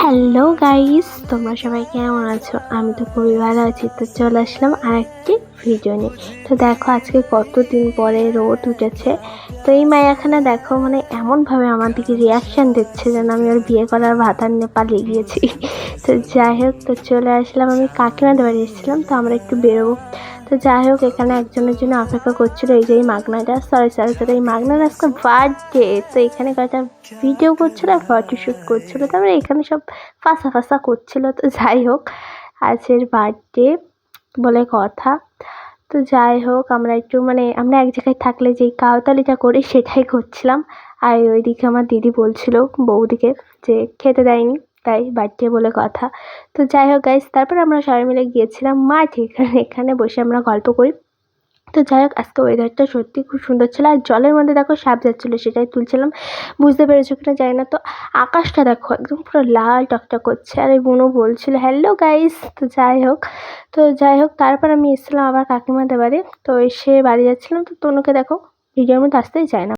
Hello guys, তোমরা সবাই কেমন আছো? আমি তো খুবই ভালো আছি। তো চলে আসলাম আরেকটি ভিডিও নিয়ে। তো দেখো আজকে কতদিন পরে রোদ উঠেছে। তো এই মায়াখানা দেখো মানে এমনভাবে আমার দিকে রিয়াকশান দিচ্ছে যেন আমি ওর বিয়ে করার ভাতার নিয়ে পালিয়ে গিয়েছি। তো যাই হোক, তো চলে আসলাম, আমি কাকিমাদের বাড়ি এসেছিলাম, তো আমরা একটু বেরোবো। তো যাই হোক, এখানে একজনের জন্য অপেক্ষা করছিল, এই যে এই মাগনাটা, সরি এই মাগনার আজকে বার্থডে। তো এখানে কয়েকটা ভিডিও করছিল আর ফটোশ্যুট করছিল, তারপরে এখানে সব ফাঁসা করছিল। তো যাই হোক, আজের বার্থডে বলে কথা। তো যাই হোক, আমরা একটু মানে আমরা এক জায়গায় থাকলে যেই কাওতালিটা করি সেটাই করছিলাম। আর ওইদিকে আমার দিদি বলছিল বৌদিকে যে খেতে দেয়নি, তাই বার্থডে বলে কথা। তো যাই হোক গাইস, তারপর আমরা সবাই মিলে গিয়েছিলাম মাঠে, এখানে বসে আমরা গল্প করি। তো যাই হোক, আজকে ওয়েদারটা সত্যি খুব সুন্দর ছিল। আর জলের মধ্যে দেখো সাপ যাচ্ছিলো, সেটাই তুলছিলাম। বুঝতে পেরেছো কিনা জানি না। তো আকাশটা দেখো একদম পুরো লাল টকটক করছে। আর এই বোনও বলছিল হ্যালো গাইস। তো যাই হোক তারপর আমি এসেছিলাম আবার কাকিমাদের বাড়ি। তো এসে বাড়ি যাচ্ছিলাম, তো তনুকে দেখো ভিডিওর মধ্যে আসতেই চায় না।